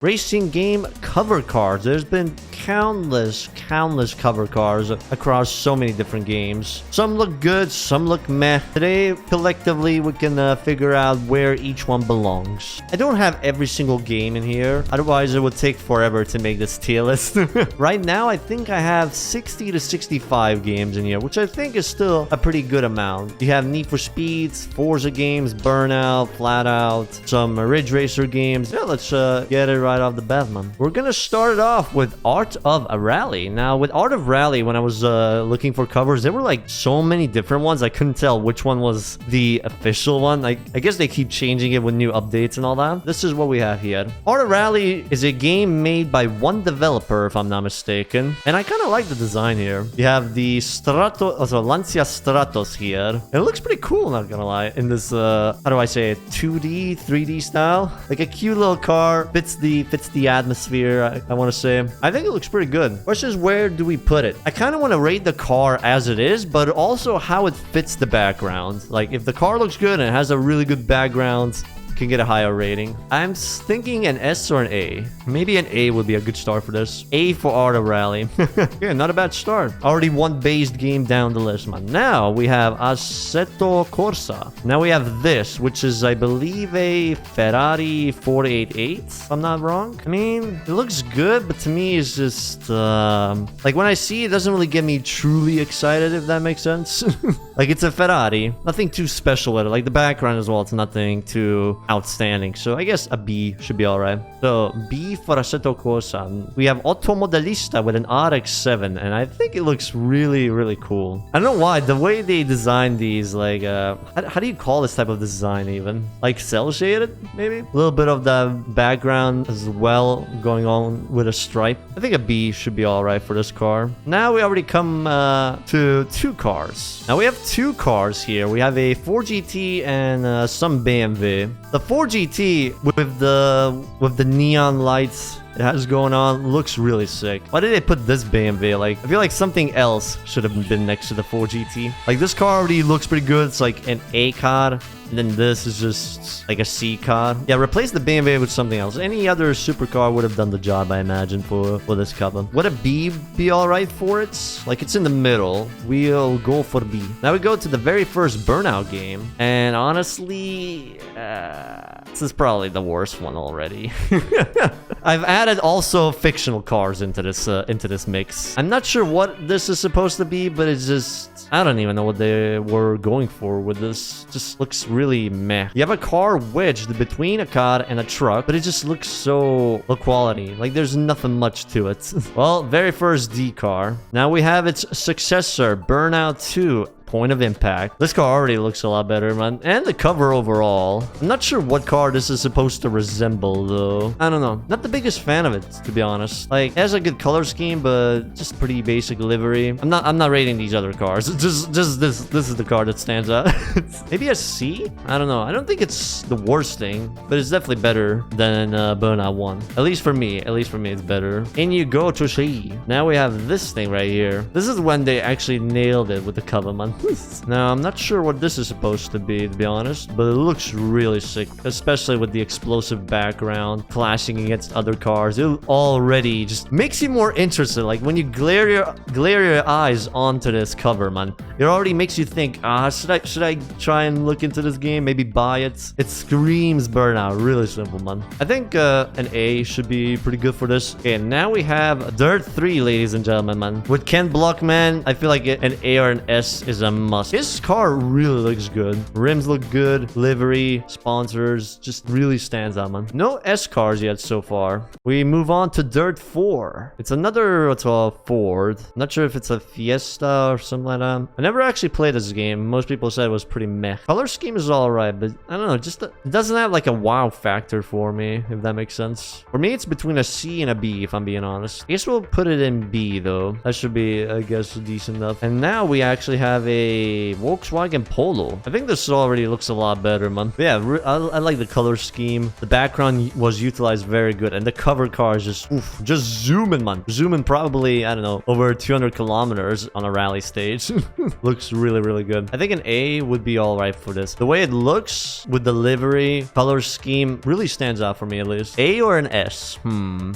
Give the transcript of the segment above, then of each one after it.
Racing game cover cars. There's been countless cover cars across so many different games. Some look good, some look meh. Today, collectively, we can figure out where each one belongs. I don't have every single game in here, otherwise it would take forever to make this tier list. Right now, I think I have 60 to 65 games in here, which I think is still a pretty good amount. You have Need for Speeds, Forza games, Burnout, FlatOut, some Ridge Racer games. Yeah, let's get it right off the bat, man. We're gonna start it off with Art of a Rally. Now, with Art of Rally, when I was looking for covers, there were like so many different ones. I couldn't tell which one was the official one. I guess they keep changing it with new updates and all that. This is what we have here. Art of Rally is a game made by one developer, if I'm not mistaken. And I kind of like the design here. You have the Lancia Stratos here. It looks pretty cool, not gonna lie. In this, how do I say it? 2D, 3D style. Like a cute little car. Fits the atmosphere, I want to say. I think it looks pretty good. Question is, where do we put it? I kind of want to rate the car as it is, but also how it fits the background. Like, if the car looks good and it has a really good background, can get a higher rating. I'm thinking an S or an A. Maybe an A would be a good start for this. A for Art of Rally. Yeah, not a bad start. Already one based game down the list, man. Now we have Assetto Corsa. Now we have this, which is, I believe, a Ferrari 488, if I'm not wrong. I mean, it looks good, but to me, it's just, like, when I see it, it doesn't really get me truly excited, if that makes sense. Like, it's a Ferrari. Nothing too special with it. Like, the background as well, it's nothing too outstanding. So I guess a B should be alright. So B for Assetto Corsa. We have Automodelista with an RX-7, and I think it looks really cool. I don't know why. The way they designed these, like, how do you call this type of design even? Like cell shaded, maybe? A little bit of the background as well going on with a stripe. I think a B should be alright for this car. Now we already come to two cars. Now we have two cars here. We have a 4GT and some BMW. The 4GT with the neon lights it has going on looks really sick. Why did they put this BMW? Like, I feel like something else should have been next to the 4GT. Like, this car already looks pretty good. It's like an A car. And then this is just like a C car. Yeah, replace the BMW with something else. Any other supercar would have done the job, I imagine, for this cover. Would a B be alright for it? Like, it's in the middle. We'll go for B. Now we go to the very first Burnout game. And honestly, this is probably the worst one already. I've added also fictional cars into this mix. I'm not sure what this is supposed to be, but it's just, I don't even know what they were going for with this. Just looks really meh. You have a car wedged between a car and a truck, but it just looks so low quality. Like, there's nothing much to it. Well, very first D car. Now we have its successor, Burnout 2. Point of Impact. This car already looks a lot better, man. And the cover overall. I'm not sure what car this is supposed to resemble, though. I don't know. Not the biggest fan of it, to be honest. Like, it has a good color scheme, but just pretty basic livery. I'm not rating these other cars. Just this is the car that stands out. Maybe a C? I don't know. I don't think it's the worst thing, but it's definitely better than Burnout 1. At least for me, it's better. In you go, Toshi. Now we have this thing right here. This is when they actually nailed it with the cover, man. Now, I'm not sure what this is supposed to be honest, but it looks really sick, especially with the explosive background clashing against other cars. It already just makes you more interested. Like, when you glare your eyes onto this cover, man, it already makes you think, should I try and look into this game, maybe buy it? It screams Burnout. Really simple, man. I think an A should be pretty good for this. Okay, now we have Dirt 3, ladies and gentlemen, man. With Ken Block, man, I feel like an A or an S is a must. His car really looks good. Rims look good. Livery, sponsors, just really stands out, man. No S cars yet so far. We move on to Dirt 4. It's another, what's called Ford. Not sure if it's a Fiesta or something like that. I never actually played this game. Most people said it was pretty meh. Color scheme is alright, but I don't know, just it doesn't have like a wow factor for me, if that makes sense. For me, it's between a C and a B, if I'm being honest. I guess we'll put it in B, though. That should be, I guess, decent enough. And now we actually have a a Volkswagen Polo. I think this already looks a lot better, man. But yeah, I like the color scheme. The background was utilized very good, and the cover car is just zooming, man. Zooming probably, I don't know, over 200 kilometers on a rally stage. Looks really, really good. I think an A would be all right for this. The way it looks with the livery, color scheme really stands out for me, at least. A or an S?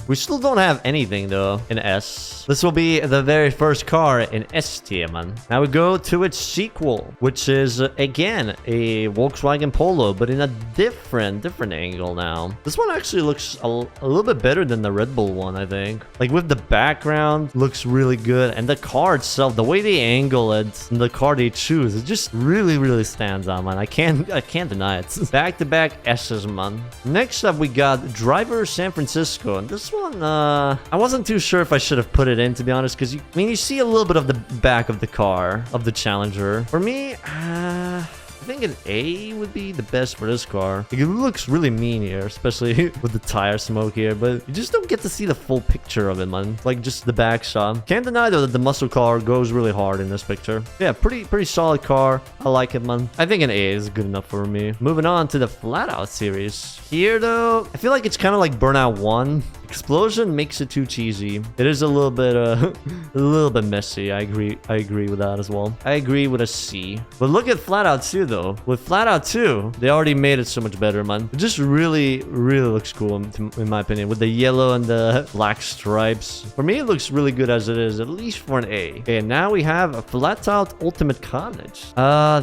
We still don't have anything, though, in S. This will be the very first car in S tier, man. Now we go to its sequel, which is, again, a Volkswagen Polo, but in a different angle now. This one actually looks a little bit better than the Red Bull one, I think. Like, with the background, looks really good. And the car itself, the way they angle it, and the car they choose, it just really, really stands out, man. I can't deny it. Back-to-back S's, man. Next up, we got Driver San Francisco. And this one, I wasn't too sure if I should have put it in, to be honest, because you see a little bit of the back of the car, of the Challenger. For me, I think an A would be the best for this car. Like, it looks really mean here, especially with the tire smoke here, but you just don't get to see the full picture of it, man. Like, just the back shot. Can't deny, though, that the muscle car goes really hard in this picture. Yeah, pretty solid car. I like it, man. I think an A is good enough for me. Moving on to the FlatOut series. Here, though, I feel like it's kind of like Burnout 1. Explosion makes it too cheesy. It is a little bit messy. I agree with that as well. I agree with a C. But look at FlatOut 2, though. With FlatOut 2, they already made it so much better, man. It just really looks cool, in my opinion, with the yellow and the black stripes. For me, it looks really good as it is, at least for an A. Okay, now we have a FlatOut Ultimate Carnage.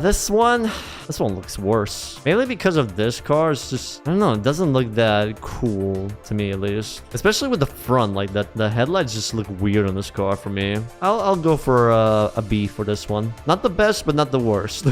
This one looks worse. Mainly because of this car. It's just, I don't know, it doesn't look that cool to me, at least. Especially with the front, like that, the headlights just look weird on this car for me. I'll go for a B for this one. Not the best, but not the worst.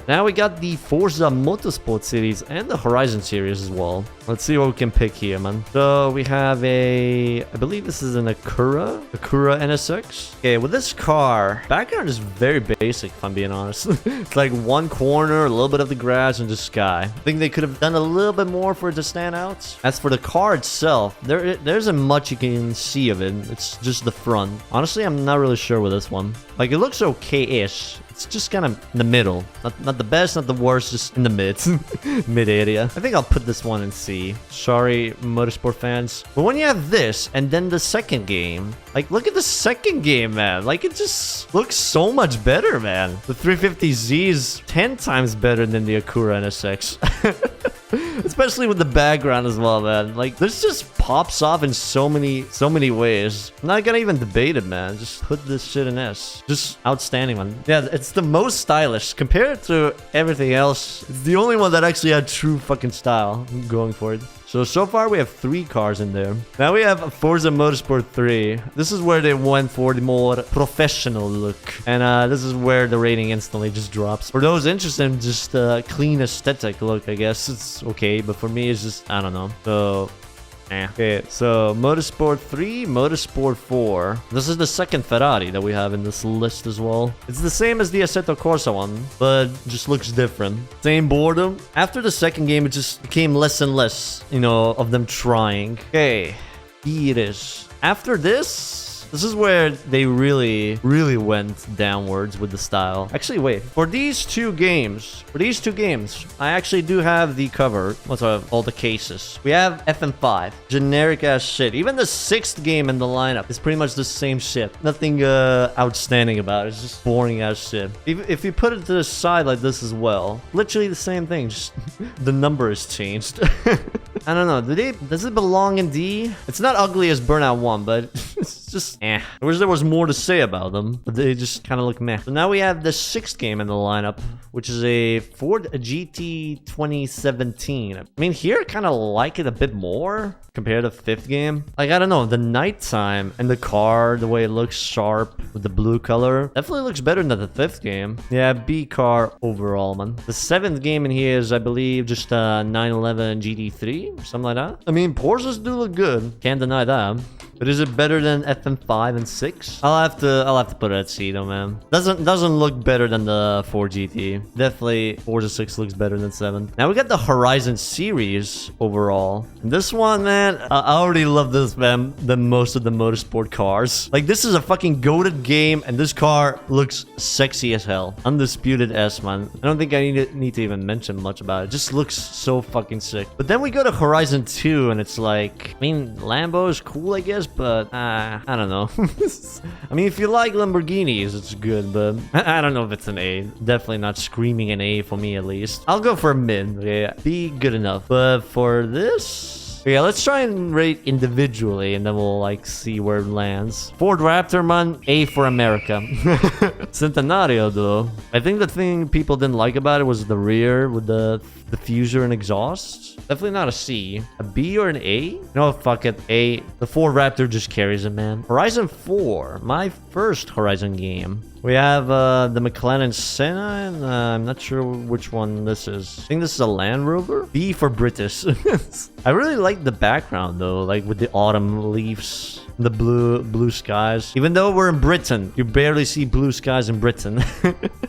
Now we got the Forza Motorsport series and the Horizon series as well. Let's see what we can pick here, man. So we have I believe this is an Acura NSX. Okay, with this car, background is very basic, if I'm being honest. It's like one corner, a little bit of the grass, and just sky. I think they could have done a little bit more for it to stand out. As for the car itself, there isn't much you can see of it. It's just the front. Honestly, I'm not really sure with this one. Like, it looks okay-ish. It's just kind of in the middle. Not the best, not the worst, just in the mid area. I think I'll put this one in C. Sorry, motorsport fans. But when you have this and then the second game, like, look at the second game, man. Like, it just looks so much better, man. The 350Z is 10 times better than the Acura NSX. Especially with the background as well, man. Like, this just pops off in so many ways. I'm not gonna even debate it, man. Just put this shit in S. Just outstanding, man. Yeah, it's the most stylish. Compared to everything else, it's the only one that actually had true fucking style going for it. So far we have 3 cars in there. Now we have Forza Motorsport 3. This is where they went for the more professional look. And this is where the rating instantly just drops. For those interested in just a clean aesthetic look, I guess it's okay. But for me, it's just, I don't know. So... Okay, so Motorsport 3, Motorsport 4. This is the second Ferrari that we have in this list as well. It's the same as the Assetto Corsa one, but just looks different. Same boredom. After the second game, it just became less and less, you know, of them trying. Okay, here it is. After this is where they really went downwards with the style. Actually, wait. For these two games, I actually do have the cover. What's all the cases? We have FM5. Generic ass shit. Even the 6th game in the lineup is pretty much the same shit. Nothing outstanding about it. It's just boring ass shit. If you put it to the side like this as well, literally the same thing. Just the number is changed. I don't know. Does it belong in D? It's not ugly as Burnout 1, but it's just I wish there was more to say about them, but they just kind of look meh. So now we have the 6th game in the lineup, which is a Ford GT 2017. I mean, here I kind of like it a bit more compared to 5th game. Like, I don't know, the nighttime and the car, the way it looks sharp with the blue color, definitely looks better than the 5th game. Yeah, B car overall, man. The 7th game in here is, I believe, just a 911 GT3 or something like that. I mean, Porsches do look good. Can't deny that. But is it better than FM5 and 6? I'll have to put it at C though, man. Doesn't look better than the 4 GT. Definitely Forza 6 looks better than 7. Now we got the Horizon series overall. And this one, man, I already love this, man, than most of the motorsport cars. Like, this is a fucking goated game, and this car looks sexy as hell. Undisputed S, man. I don't think I need to even mention much about it. It just looks so fucking sick. But then we go to Horizon 2, and it's like, I mean, Lambo is cool, I guess, but I don't know. I mean, if you like Lamborghinis, it's good, but I don't know if it's an A. Definitely not screaming an A for me, at least. I'll go for a mid. Okay, be good enough. But for this... yeah, let's try and rate individually, and then we'll, like, see where it lands. Ford Raptor, man, A for America. Centenario, though. I think the thing people didn't like about it was the rear with the diffuser and exhaust. Definitely not a C. A B or an A? No, fuck it. A. The Ford Raptor just carries it, man. Horizon 4. My first Horizon game. We have the McLaren Senna, and I'm not sure which one this is. I think this is a Land Rover. B for British. I really like the background, though, like with the autumn leaves, the blue skies. Even though we're in Britain, you barely see blue skies in Britain.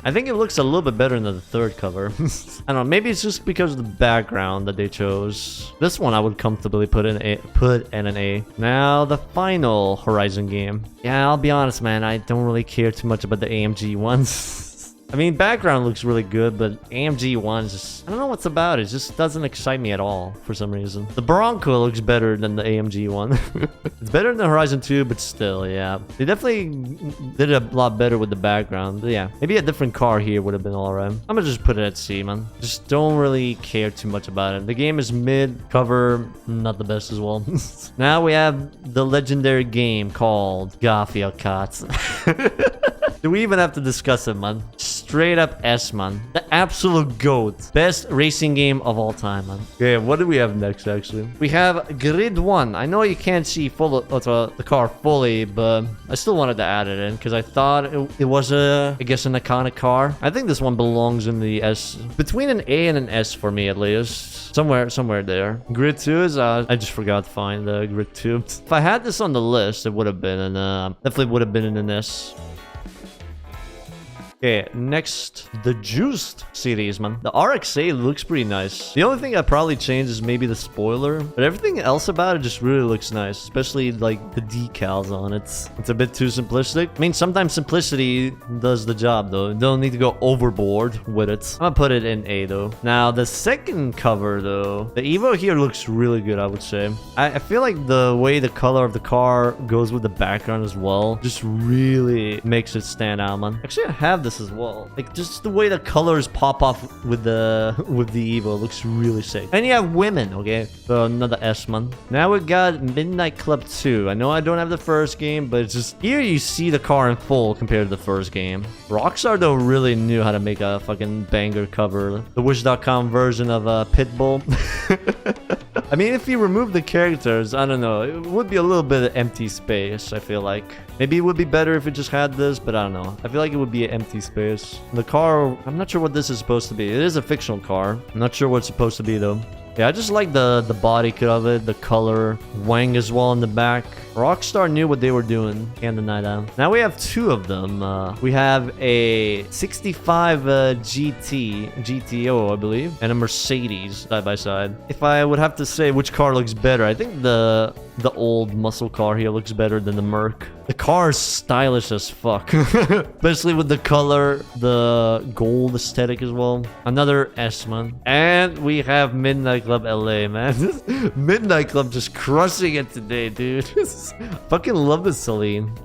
I think it looks a little bit better than the third cover. I don't know, maybe it's just because of the background that they chose. This one I would comfortably put in an A. Now, the final Horizon game. Yeah, I'll be honest, man, I don't really care too much about the AMG ones. I mean, background looks really good, but AMG ones just... I don't know what's about it. It just doesn't excite me at all for some reason. The Bronco looks better than the AMG one. It's better than the Horizon 2, but still, yeah. They definitely did a lot better with the background. But yeah, maybe a different car here would have been alright. I'm gonna just put it at C, man. Just don't really care too much about it. The game is mid, cover, not the best as well. Now we have the legendary game called Garfield Karts. Do we even have to discuss it, man? Straight up S, man. The absolute GOAT. Best racing game of all time, man. Okay, what do we have next, actually? We have Grid 1. I know you can't see the car fully, but I still wanted to add it in because I thought it was I guess, an iconic car. I think this one belongs in the S. Between an A and an S for me, at least. Somewhere there. Grid 2 is, I just forgot to find the Grid 2. If I had this on the list, it would have been, definitely would have been in an S. Okay, next, the Juiced series, man. The RX-8 looks pretty nice. The only thing I probably changed is maybe the spoiler, but everything else about it just really looks nice, especially like the decals on it. It's a bit too simplistic. I mean, sometimes simplicity does the job, though. You don't need to go overboard with it. I'm gonna put it in A, though. Now, the second cover, though, the Evo here looks really good, I would say. I feel like the way the color of the car goes with the background as well just really makes it stand out, man. Actually, I have this as well. Like, just the way the colors pop off with the Evo looks really sick. And you have women, okay? So another S, man. Now we got Midnight Club 2. I know I don't have the first game, but it's just here you see the car in full compared to the first game. Rockstar, though, really knew how to make a fucking banger cover. The Wish.com version of Pitbull. I mean, if you remove the characters, I don't know, it would be a little bit of empty space, I feel like. Maybe it would be better if it just had this, but I don't know. I feel like it would be an empty space. The car, I'm not sure what this is supposed to be. It is a fictional car. I'm not sure what it's supposed to be, though. Yeah, I just like the body kit of it, the color, wang as well in the back. Rockstar knew what they were doing. Can't deny that. Now we have two of them. We have a 65 GTO, I believe, and a Mercedes side by side. If I would have to say which car looks better, I think the old muscle car here looks better than the Merc. The car is stylish as fuck. Especially with the color, the gold aesthetic as well. Another S, man. And we have Midnight Club LA, man. Midnight Club just crushing it today, dude. Fucking love the Celine.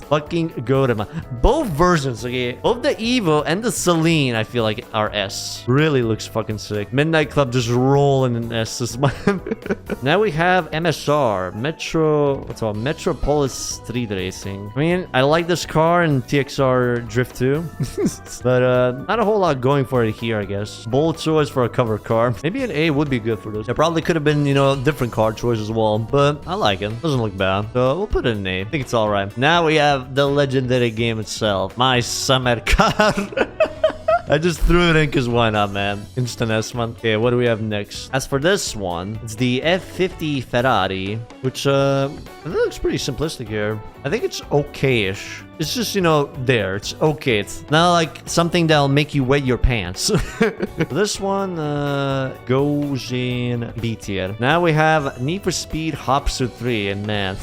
Fucking Gotham. Both versions, okay? Both the Evo and the Celine, I feel like, are S. Really looks fucking sick. Midnight Club just rolling in S's, man. Now we have MSR. Metropolis Street Racing. I mean, I like this car in TXR Drift 2. But not a whole lot going for it here, I guess. Bold choice for a cover car. Maybe an A would be good for this. It probably could have been, you know, different car choice as well. But I like it. Doesn't look bad. So we'll put it in A. I think it's alright. Now we have the legendary game itself. My summer car. I just threw it in because why not, man? Instant S, man. Okay, what do we have next? As for this one, it's the F50 Ferrari, which it looks pretty simplistic here. I think it's okay-ish. It's just, you know, there. It's okay. It's not like something that'll make you wet your pants. This one goes in B tier. Now we have Need for Speed Hot Pursuit 3, and man,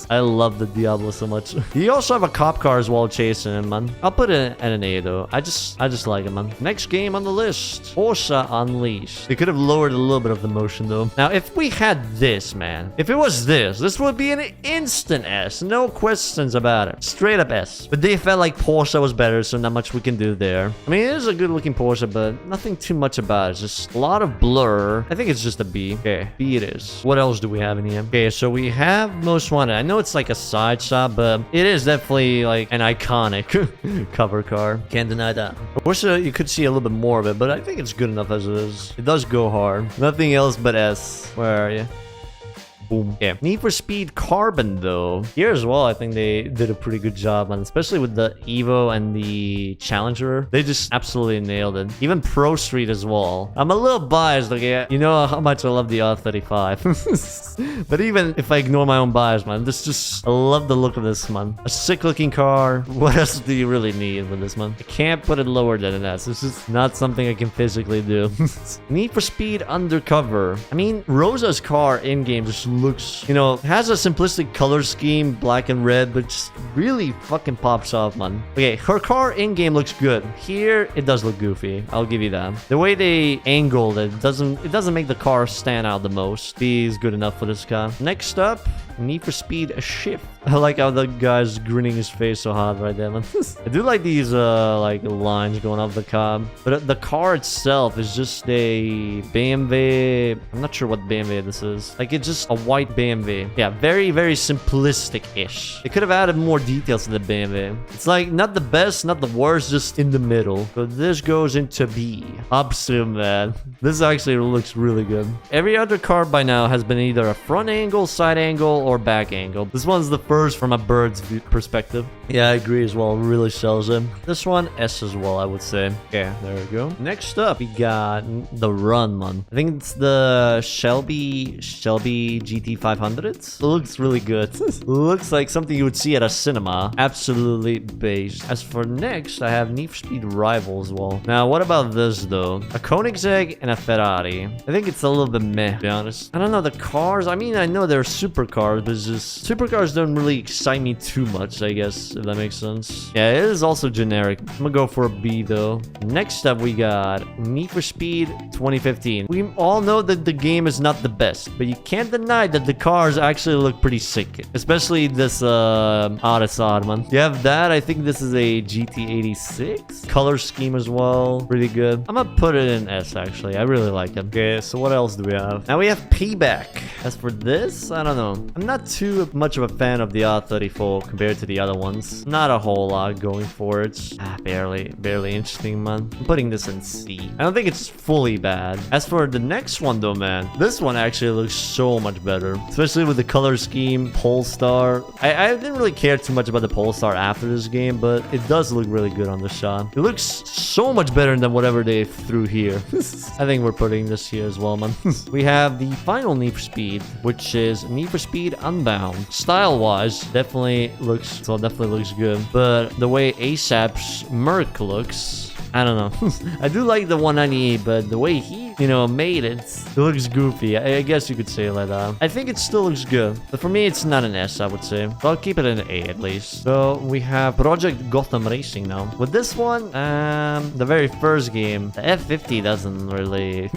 I love the Diablo so much. You also have a cop car as well chasing him, man. I'll put it at an A though. I just like it, man. Next game on the list, Forza Unleashed. They could have lowered a little bit of the motion though. Now, if we had this, man, if it was this would be an instant S. No questions about it. Straight up S. But they felt like Porsche was better, so not much we can do there. I mean, it is a good looking Porsche, but nothing too much about it. It's just a lot of blur. I think it's just a B. Okay, B it is. What else do we have in here? Okay, so we have Most Wanted. I know it's like a side shot, but it is definitely like an iconic cover car. Can't deny that. I wish you could see a little bit more of it, but I think it's good enough as it is. It does go hard. Nothing else but S. Where are you? Boom. Yeah. Need for Speed Carbon, though. Here as well, I think they did a pretty good job, man. Especially with the Evo and the Challenger. They just absolutely nailed it. Even Pro Street as well. I'm a little biased, okay? You know how much I love the R35. But even if I ignore my own bias, man, I love the look of this, man. A sick-looking car. What else do you really need with this, man? I can't put it lower than an S. This is not something I can physically do. Need for Speed Undercover. I mean, Rosa's car in-game just looks, you know, has a simplistic color scheme, black and red, but just really fucking pops off, man. Okay, her car in-game looks good. Here, it does look goofy. I'll give you that. The way they angled it doesn't make the car stand out the most. B is good enough for this car. Next up, Need for Speed Shift. I like how the guy's grinning his face so hard right there, man. I do like these like lines going off the car, but the car itself is just a BMW. I'm not sure what BMW this is. Like, it's just a white BMW. Yeah, very, very simplistic-ish. They could have added more details to the BMW. It's like not the best, not the worst, just in the middle. So this goes into B. Upstream, man. This actually looks really good. Every other car by now has been either a front angle, side angle, or back angle. This one's the first from a bird's view perspective. Yeah, I agree as well. Really sells it. This one, S as well, I would say. Okay, there we go. Next up, we got the Run, man. I think it's the Shelby GT500. It looks really good. Looks like something you would see at a cinema. Absolutely based. As for next, I have Need for Speed Rival as well. Now, what about this though? A Koenigsegg and a Ferrari. I think it's a little bit meh, to be honest. I don't know, the cars. I mean, I know they're supercars, but it's just supercars don't really excite me too much, I guess, if that makes sense. Yeah, it is also generic. I'm gonna go for a B though. Next up, we got Need for Speed 2015. We all know that the game is not the best, but you can't deny that the cars actually look pretty sick, especially this Odyssey, man. You have that. I think this is a GT86 color scheme as well. Pretty good. I'm gonna put it in S, actually. I really like it. Okay, so what else do we have? Now we have Payback. As for this, I don't know. I'm not too much of a fan of the R34 compared to the other ones. Not a whole lot going for it. Barely interesting, man. I'm putting this in C. I don't think it's fully bad. As for the next one though, man, this one actually looks so much better, especially with the color scheme. Polestar. I didn't really care too much about the Polestar after this game, but it does look really good on the shot. It looks so much better than whatever they threw here. I think we're putting this here as well, man. We have the final Need for Speed, which is Need for Speed Unbound. Style-wise, definitely looks good, but the way ASAP's Merc looks, I don't know. I do like the 198, but the way he, you know, made it looks goofy. I guess you could say it like that. I think it still looks good, but for me, it's not an S, I would say. So I'll keep it an A at least. So we have Project Gotham Racing now. With this one, the very first game, the F50 doesn't really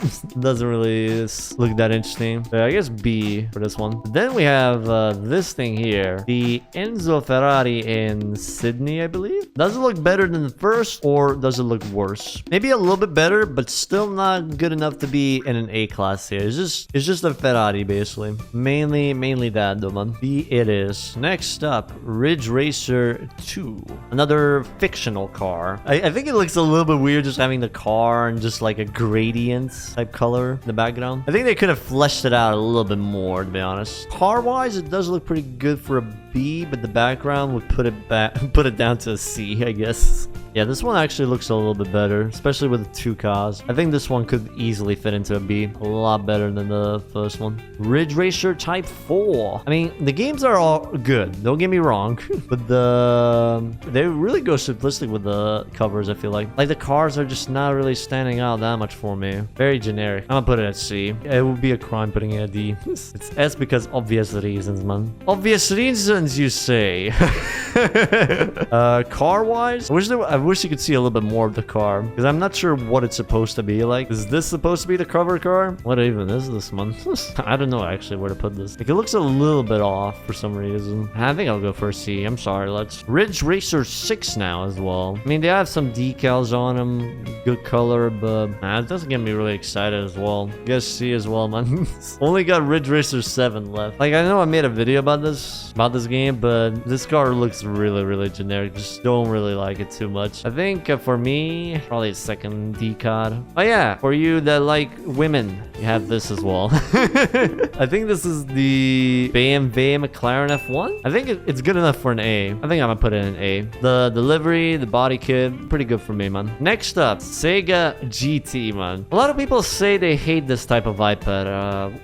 look that interesting. So I guess B for this one. Then we have this thing here, the Enzo Ferrari in Sydney, I believe. Does it look better than the first, or does it look worse? Maybe a little bit better, but still not good enough to be in an A class here. It's just a Ferrari, basically. Mainly that, though, man. B it is. Next up, Ridge Racer 2. Another fictional car. I think it looks a little bit weird just having the car and just like a gradient type color in the background. I think they could have fleshed it out a little bit more, to be honest. Car-wise, it does look pretty good for a B. B, but the background would put it back, put it down to a C, I guess. Yeah, this one actually looks a little bit better, especially with the 2 cars. I think this one could easily fit into a B. A lot better than the first one. Ridge Racer Type 4. I mean, the games are all good. Don't get me wrong. But they really go simplistic with the covers, I feel like. Like, the cars are just not really standing out that much for me. Very generic. I'm gonna put it at C. It would be a crime putting it at D. It's S because obvious reasons, man. Obvious reasons, you say. Car-wise, I wish you could see a little bit more of the car, because I'm not sure what it's supposed to be like. Is this supposed to be the cover car? What even is this one? I don't know actually where to put this. Like, it looks a little bit off for some reason. I think I'll go for a C. I'm sorry. Let's Ridge Racer 6 now as well. I mean, they have some decals on them, good color, but it doesn't get me really excited as well. You guys see as well, man. Only got Ridge Racer 7 left. Like, I know I made a video about this game, but this car looks really generic. Just don't really like it too much. I think for me, probably a second D card. Oh yeah, for you that like women, you have this as well. I think this is the BMW McLaren F1. I think it's good enough for an A. I think I'm gonna put it in an A. The delivery, the body kit, pretty good for me, man. Next up, Sega GT, man. A lot of people say they hate this type of iPad.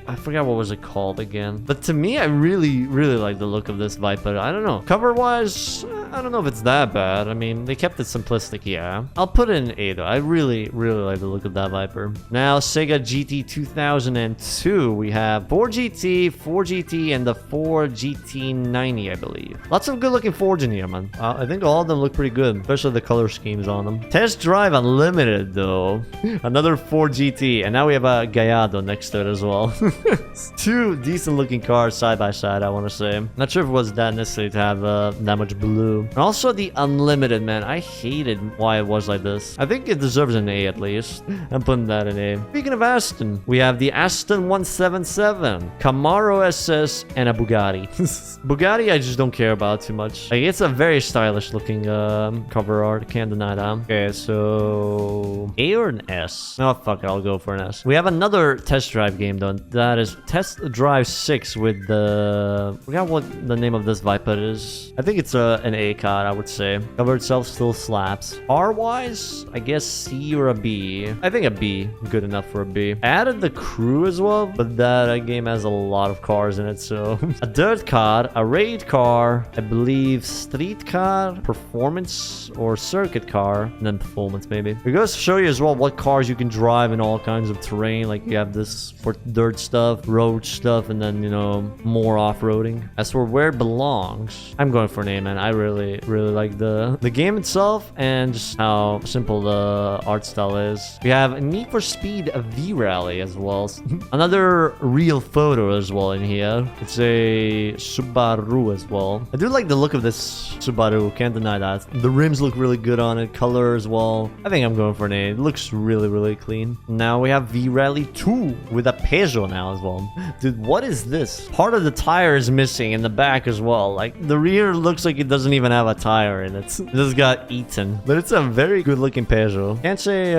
I forgot what was it called again. But to me, I really like the look of this Viper. I don't know. Cover-wise, I don't know if it's that bad. I mean, they kept it simplistic, yeah. I'll put it in A, though. I really like the look of that Viper. Now, Sega GT 2002. We have 4GT, and the 4GT90, I believe. Lots of good-looking Fords in here, man. I think all of them look pretty good, especially the color schemes on them. Test Drive Unlimited, though. Another 4GT, and now we have a Gallardo next to it as well. 2 decent-looking cars side by side, I want to say. Not sure if it was that necessary to have that much blue. And also the Unlimited, man. I hated why it was like this. I think it deserves an A at least. I'm putting that in A. Speaking of Aston, we have the Aston 177, Camaro SS, and a Bugatti. Bugatti, I just don't care about too much. Like, it's a very stylish looking cover art. Can't deny that. Okay, so A or an S? Oh, fuck it. I'll go for an S. We have another test drive game, though. That is Test Drive 6 with the... I forgot what the name of this Viper is. I think it's an A card, I would say. Cover itself still slaps. R-wise, I guess C or a B. I think a B. Good enough for a B. I added the Crew as well, but that game has a lot of cars in it, so... A dirt card, a raid car, I believe street car, performance, or circuit car, and then performance, maybe. It goes to show you as well what cars you can drive in all kinds of terrain. Like, you have this for dirt stuff, road stuff, and then, you know, more off-roading. As for where it belongs, I'm going for an A, man. I really like the game itself and just how simple the art style is. We have Need for Speed V-Rally as well. Another real photo as well in here. It's a Subaru as well. I do like the look of this Subaru, can't deny that. The rims look really good on it, color as well. I think I'm going for an A. It looks really clean. Now we have V-Rally 2 with a Peugeot now as well. Dude, what is this? Part of the tire is missing in the back as well. Like, the rear looks like it doesn't even have a tire in it. It just got eaten. But it's a very good looking Peugeot. Can't say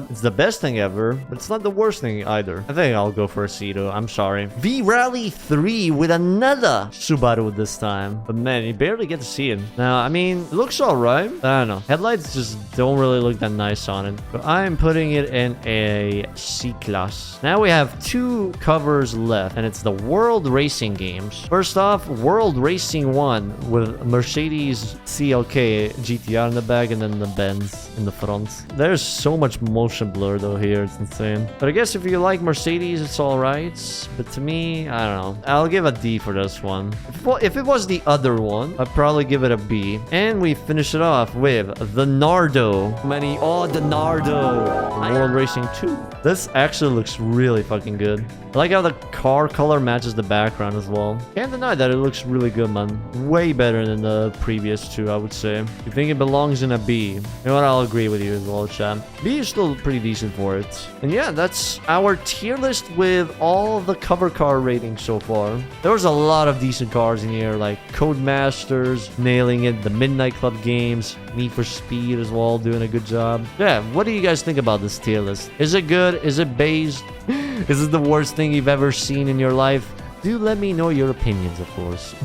it's the best thing ever, but it's not the worst thing either. I think I'll go for a C though. I'm sorry. V-Rally 3 with another Subaru this time. But man, you barely get to see it. Now, I mean, it looks alright. I don't know. Headlights just don't really look that nice on it. But I'm putting it in a C class. Now we have 2 covers left, and it's the World Racing games. First off, World Racing 1 with Mercedes CLK GTR in the back, and then the Benz in the front. There's so much motion blur though here, it's insane. But I guess if you like Mercedes, it's alright. But to me, I don't know. I'll give a D for this one. If it was the other one, I'd probably give it a B. And we finish it off with the Nardo. The Nardo. World Racing 2. This actually looks really fucking good. I like how the car color matches the background as well. Can't deny that it looks really good, man. Way better than the previous 2, I would say. You think it belongs in a B? You know what? I'll agree with you as well, chat. B is still pretty decent for it. And yeah, that's our tier list with all of the cover car ratings so far. There was a lot of decent cars in here, like Codemasters, nailing it, the Midnight Club games, Need for Speed as well, doing a good job. Yeah, what do you guys think about this tier list? Is it good? Is it based? Is it the worst thing you've ever seen in your life? Do let me know your opinions, of course.